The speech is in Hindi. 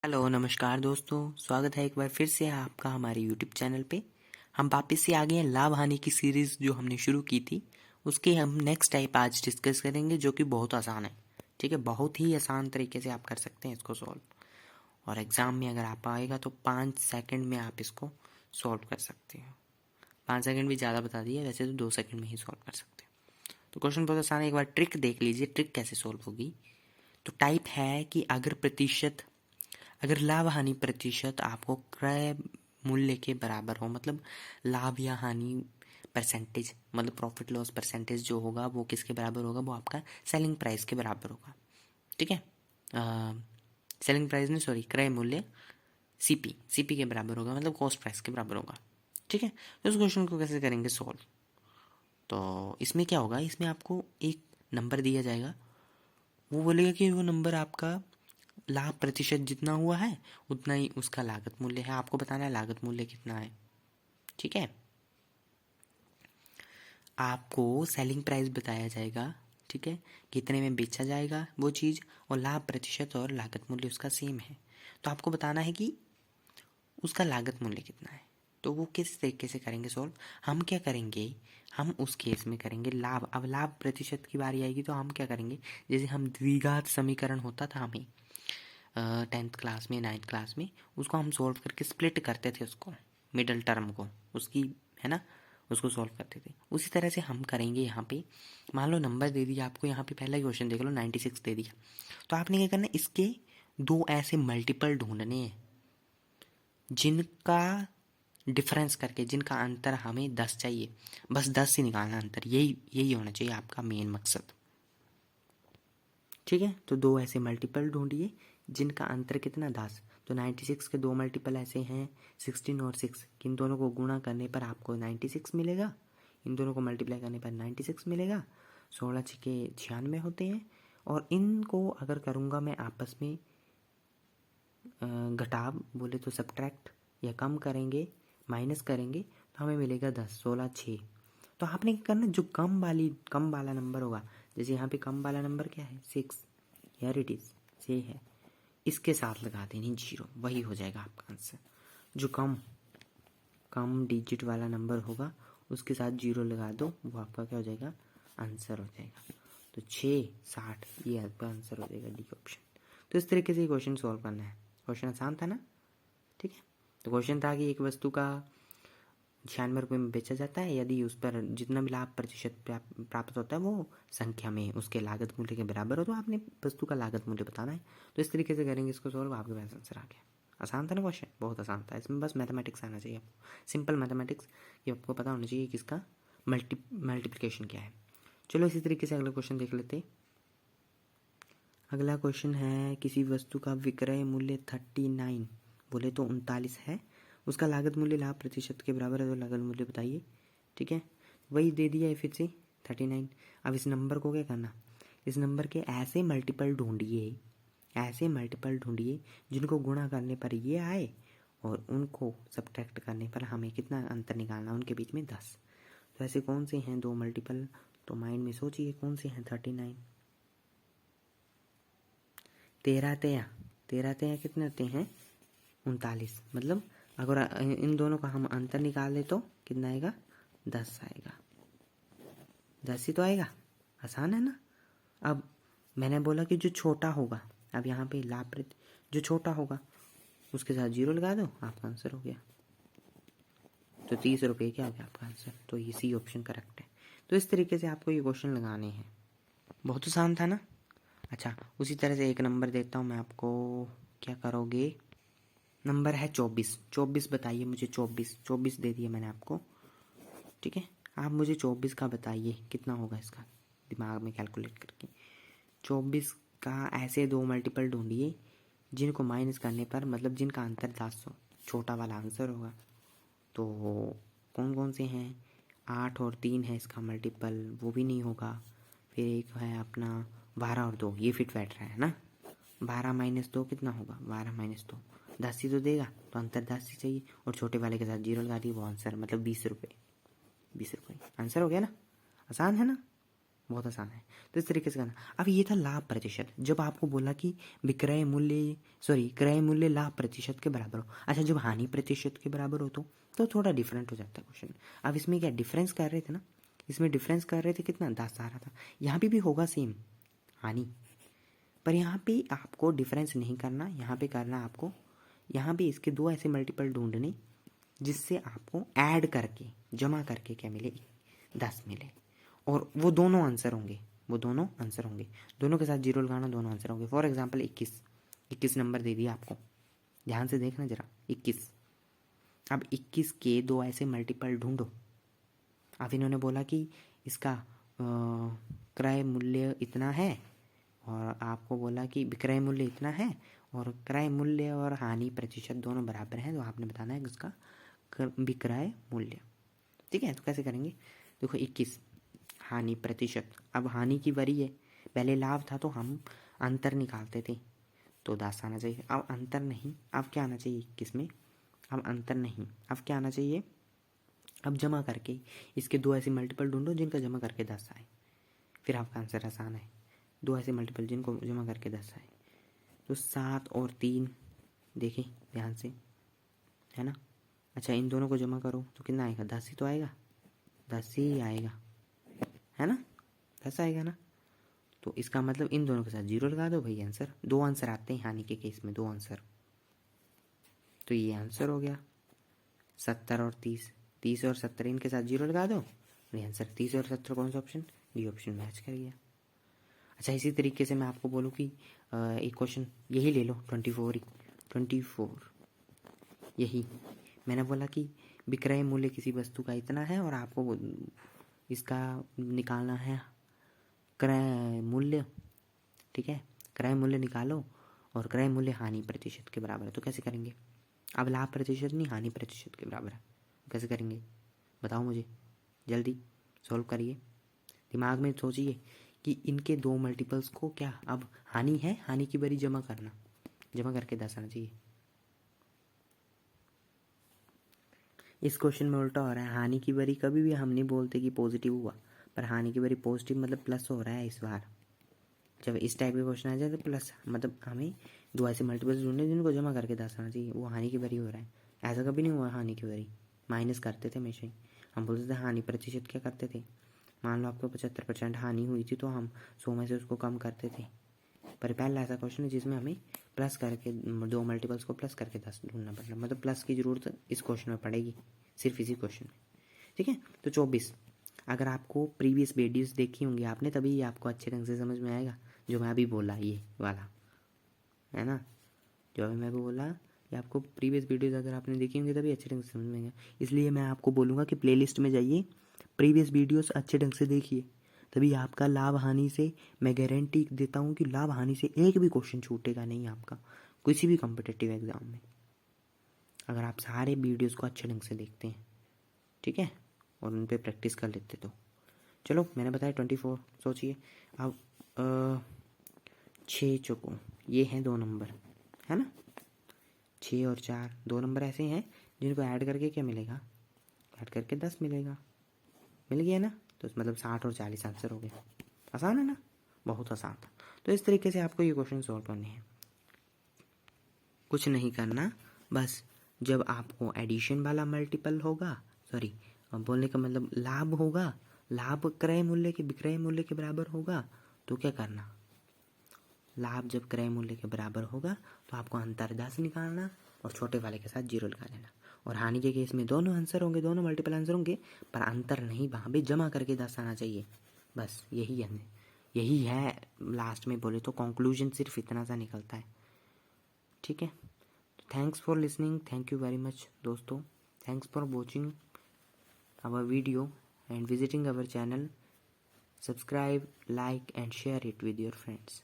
हेलो नमस्कार दोस्तों, स्वागत है एक बार फिर से आपका हमारे यूट्यूब चैनल पे। हम वापस से आ गए हैं लाभ हानि की सीरीज़ जो हमने शुरू की थी, उसके हम नेक्स्ट टाइप आज डिस्कस करेंगे जो कि बहुत आसान है। ठीक है, बहुत ही आसान तरीके से आप कर सकते हैं इसको सॉल्व, और एग्ज़ाम में अगर आप आएगा तो 5 सेकंड में आप इसको सॉल्व कर सकते हो। 5 सेकंड भी ज़्यादा बता दिया, वैसे तो 2 सेकंड में ही सॉल्व कर सकते हो। तो क्वेश्चन बहुत आसान है, एक बार ट्रिक देख लीजिए, ट्रिक कैसे सॉल्व होगी। तो टाइप है कि अगर लाभ हानि प्रतिशत आपको क्रय मूल्य के बराबर हो, मतलब लाभ या हानि परसेंटेज, मतलब प्रॉफिट लॉस परसेंटेज जो होगा वो किसके बराबर होगा, वो आपका सेलिंग प्राइस के बराबर होगा। ठीक है, सेलिंग प्राइस नहीं, सॉरी, क्रय मूल्य सीपी के बराबर होगा, मतलब कॉस्ट प्राइस के बराबर होगा। ठीक है, तो उस क्वेश्चन को कैसे करेंगे सॉल्व। तो इसमें क्या होगा, इसमें आपको एक नंबर दिया जाएगा, वो बोलेगा कि वो नंबर आपका लाभ प्रतिशत जितना हुआ है उतना ही उसका लागत मूल्य है। आपको बताना है लागत मूल्य कितना है। ठीक है, आपको सेलिंग प्राइस बताया जाएगा। ठीक है, कितने में बेचा जाएगा वो चीज़, और लाभ प्रतिशत और लागत मूल्य उसका सेम है। तो आपको बताना है कि उसका लागत मूल्य कितना है। तो वो किस तरीके से करेंगे सॉल्व, हम क्या करेंगे, हम उस केस में करेंगे लाभ। अब लाभ प्रतिशत की बारी आएगी तो हम क्या करेंगे, जैसे हम द्विघात समीकरण होता था हमें 10th क्लास में, 9th क्लास में, उसको हम सॉल्व करके स्प्लिट करते थे उसको, मिडल टर्म को उसकी, है ना, उसको सॉल्व करते थे। उसी तरह से हम करेंगे यहाँ पे। मान लो नंबर दे दिया आपको, यहाँ पे पहला क्वेश्चन देख लो, 96 दे दिया, तो आपने क्या करना है, इसके दो ऐसे मल्टीपल ढूंढने हैं जिनका डिफरेंस करके, जिनका अंतर हमें 10 चाहिए, बस 10 ही निकालना अंतर, यही यही होना चाहिए आपका मेन मकसद। ठीक है, तो दो ऐसे मल्टीपल ढूंढिए जिनका अंतर कितना, 10। तो 96 के दो मल्टीपल ऐसे हैं 16 और 6, इन दोनों को गुणा करने पर आपको 96 मिलेगा, इन दोनों को मल्टीप्लाई करने पर 96 मिलेगा। 16 छिके 96 होते हैं, और इनको अगर करूँगा मैं आपस में घटाव बोले तो सब्ट्रैक्ट या कम करेंगे, माइनस करेंगे, तो हमें मिलेगा 10, 16, 6। तो आपने क्या करना, जो कम वाला नंबर होगा, जैसे यहाँ पे कम वाला नंबर क्या है, 6, हियर इट इज, 6 है, इसके साथ लगा देनी 0, वही हो जाएगा आपका आंसर। जो कम डिजिट वाला नंबर होगा उसके साथ 0 लगा दो, वो आपका क्या हो जाएगा, आंसर हो जाएगा। तो 6, 60, ये आपका आंसर हो जाएगा, डी ऑप्शन। तो इस तरीके से क्वेश्चन सॉल्व करना है। क्वेश्चन आसान था ना। ठीक है, तो क्वेश्चन था कि एक वस्तु का 96 रुपये में बेचा जाता है, यदि उस पर जितना भी लाभ प्रतिशत प्राप्त होता है वो संख्या में उसके लागत मूल्य के बराबर हो, तो आपने वस्तु का लागत मूल्य बताना है। तो इस तरीके से करेंगे इसको सॉल्व, आपके पास आंसर आ गया। आसान था ना क्वेश्चन, बहुत आसान था। इसमें बस मैथमेटिक्स आना चाहिए आपको, सिंपल मैथमेटिक्स, ये आपको पता होना चाहिए किसका मल्टीप्लिकेशन क्या है। चलो इसी तरीके से अगला क्वेश्चन देख लेते। अगला क्वेश्चन है, किसी वस्तु का विक्रय मूल्य 39 बोले तो 39 है, उसका लागत मूल्य लाभ प्रतिशत के बराबर है, तो लागत मूल्य बताइए। ठीक है, वही दे दिया है फिर से 39। अब इस नंबर को क्या करना, इस नंबर के ऐसे मल्टीपल ढूंढिए जिनको गुणा करने पर ये आए, और उनको सब्ट्रैक्ट करने पर हमें कितना अंतर निकालना, उनके बीच में 10। तो ऐसे कौन से हैं दो मल्टीपल, तो माइंड में सोचिए कौन से हैं। 39, 13 कितने होते हैं, 39। मतलब अगर इन दोनों का हम अंतर निकाल ले तो कितना आएगा, 10 आएगा। 10 ही तो आएगा, आसान है ना। अब मैंने बोला कि जो छोटा होगा, अब यहाँ पे लाभ जो छोटा होगा उसके साथ 0 लगा दो, आपका आंसर हो गया। तो 30 रुपये क्या हो गया आपका आंसर। तो ये सी ऑप्शन करेक्ट है। तो इस तरीके से आपको ये क्वेश्चन लगाने हैं, बहुत आसान था ना। अच्छा, उसी तरह से एक नंबर देता हूँ मैं आपको, क्या करोगे, नंबर है 24। 24 बताइए मुझे, 24 दे दिया मैंने आपको। ठीक है, आप मुझे 24 का बताइए कितना होगा इसका, दिमाग में कैलकुलेट करके। 24 का ऐसे दो मल्टीपल ढूंढिए जिनको माइनस करने पर, मतलब जिनका अंतर 10 हो, छोटा वाला आंसर होगा। तो कौन कौन से हैं, 8 और 3 है इसका मल्टीपल, वो भी नहीं होगा। फिर एक है अपना 12 और 2, ये फिट बैठ रहा है ना। 12 माइनस 2 कितना होगा, 12 माइनस 2 10 ही तो देगा, तो अंतर 10 ही चाहिए, और छोटे वाले के साथ 0 लगा दिए, वो आंसर, मतलब 20 रुपये। 20 रुपये आंसर हो गया ना, आसान है ना, बहुत आसान है। तो इस तरीके से करना। अब ये था लाभ प्रतिशत, जब आपको बोला कि विक्रय मूल्य क्रय मूल्य लाभ प्रतिशत के बराबर हो। अच्छा, जब हानि प्रतिशत के बराबर हो तो थोड़ा डिफरेंट हो जाता है क्वेश्चन। अब इसमें क्या डिफरेंस कर रहे थे ना, इसमें डिफरेंस कर रहे थे कितना 10 आ रहा था, यहाँ पे भी होगा सेम हानि, पर यहाँ पे आपको डिफरेंस नहीं करना, यहाँ पे करना आपको, यहाँ पे इसके दो ऐसे मल्टीपल ढूंढने जिससे आपको ऐड करके जमा करके क्या मिले 10 मिले, और वो दोनों आंसर होंगे, दोनों के साथ जीरो लगाना, दोनों आंसर होंगे। फॉर एग्जांपल 21 नंबर दे दिया आपको, ध्यान से देखना जरा 21। अब 21 के दो ऐसे मल्टीपल ढूंढो। अब इन्होंने बोला कि इसका क्रय मूल्य इतना है, और आपको बोला कि विक्रय मूल्य इतना है, और क्रय मूल्य और हानि प्रतिशत दोनों बराबर हैं, तो आपने बताना है इसका विक्रय मूल्य। ठीक है, तो कैसे करेंगे, देखो 21 हानि प्रतिशत, अब हानि की वरी है, पहले लाभ था तो हम अंतर निकालते थे, तो 10 आना चाहिए। अब अंतर नहीं, अब क्या आना चाहिए 21 में, अब अंतर नहीं, अब क्या आना चाहिए, अब जमा करके इसके दो ऐसे मल्टीपल ढूंढो जिनका जमा करके 10 आए, फिर आपका आंसर आसान है। दो ऐसे मल्टीपल जिनको जमा करके 10 आए, तो 7 और 3 देखें ध्यान से, है ना। अच्छा, इन दोनों को जमा करो तो कितना आएगा, 10 ही तो आएगा, 10 ही आएगा, है ना, 10 आएगा ना। तो इसका मतलब इन दोनों के साथ जीरो लगा दो भाई, आंसर। दो आंसर आते हैं हानि के केस में, दो आंसर, तो ये आंसर हो गया 70 और 30, 30 और 70 इनके साथ जीरो लगा दो, आंसर 30 और 70 कौन सा ऑप्शन, डी ऑप्शन मैच कर गया। अच्छा, इसी तरीके से मैं आपको बोलूँ कि एक क्वेश्चन यही ले लो, 24 यही मैंने बोला कि विक्रय मूल्य किसी वस्तु का इतना है, और आपको इसका निकालना है क्रय मूल्य। ठीक है, क्रय मूल्य निकालो, और क्रय मूल्य हानि प्रतिशत के बराबर है, तो कैसे करेंगे। अब लाभ प्रतिशत नहीं, हानि प्रतिशत के बराबर है, कैसे करेंगे बताओ मुझे, जल्दी सॉल्व करिए, दिमाग में सोचिए कि इनके दो मल्टीपल्स को क्या, अब हानि है, हानि की बारी जमा करना, जमा करके 10 आना चाहिए। इस क्वेश्चन में उल्टा हो रहा है, हानि की बारी कभी भी हम नहीं बोलते कि पॉजिटिव हुआ, पर हानि की बारी पॉजिटिव मतलब प्लस हो रहा है इस बार। जब इस टाइप के क्वेश्चन आ जाए तो प्लस मतलब हमें दो ऐसे मल्टीपल्स ढूंढने जिनको जमा करके 10 आना चाहिए, वो हानि की बारी हो रहा है। ऐसा कभी नहीं हुआ हानि की बारी, माइनस करते थे हमेशा ही, हम बोलते थे हानि प्रतिशत क्या करते थे, मान लो आपको 75% हानि हुई थी तो हम 100 में से उसको कम करते थे, पर पहला ऐसा क्वेश्चन है जिसमें हमें प्लस करके दो मल्टीपल्स को प्लस करके 10 ढूंढना पड़ रहा है, मतलब प्लस की ज़रूरत इस क्वेश्चन में पड़ेगी, सिर्फ इसी क्वेश्चन में। ठीक है, तो 24, अगर आपको प्रीवियस वीडियोस देखी होंगी आपने, तभी ये आपको अच्छे ढंग से समझ में आएगा, जो मैं अभी बोला ये वाला, है ना, जो अभी मैं अभी बोला, ये आपको प्रीवियस वीडियोस अगर आपने देखी होंगी तभी अच्छे ढंग से समझ में आएगा। इसलिए मैं आपको बोलूँगा कि प्लेलिस्ट में जाइए, प्रीवियस वीडियोस अच्छे ढंग से देखिए, तभी आपका लाभ हानि से, मैं गारंटी देता हूँ कि लाभ हानि से एक भी क्वेश्चन छूटेगा नहीं आपका किसी भी कॉम्पिटिटिव एग्जाम में, अगर आप सारे वीडियोस को अच्छे ढंग से देखते हैं। ठीक है, और उन पर प्रैक्टिस कर लेते। तो चलो, मैंने बताया 24, सोचिए अब 6 चौको ये हैं 2 नंबर, है ना, 6 और 4 2 नंबर ऐसे हैं जिनको ऐड करके क्या मिलेगा, ऐड करके 10 मिलेगा, मिल गया ना, तो मतलब 60 और 40 आंसर हो गया। आसान है ना, बहुत आसान था। तो इस तरीके से आपको ये क्वेश्चन सॉल्व करने हैं, कुछ नहीं करना, बस जब आपको एडिशन वाला मल्टीपल होगा, सॉरी बोलने का मतलब लाभ होगा, लाभ क्रय मूल्य के विक्रय मूल्य के बराबर होगा, तो क्या करना, लाभ जब क्रय मूल्य के बराबर होगा तो आपको अंतर 10 निकालना और छोटे वाले के साथ जीरो लगा देना, और हानि के केस में दोनों आंसर होंगे, दोनों मल्टीपल आंसर होंगे, पर अंतर नहीं, वहाँ भी जमा करके 10 आना चाहिए, बस यही है लास्ट में बोले तो कंक्लूजन सिर्फ इतना सा निकलता है। ठीक है, thanks for listening, thank you very much दोस्तों, thanks for watching our video and visiting our channel, subscribe, like and share it with your friends.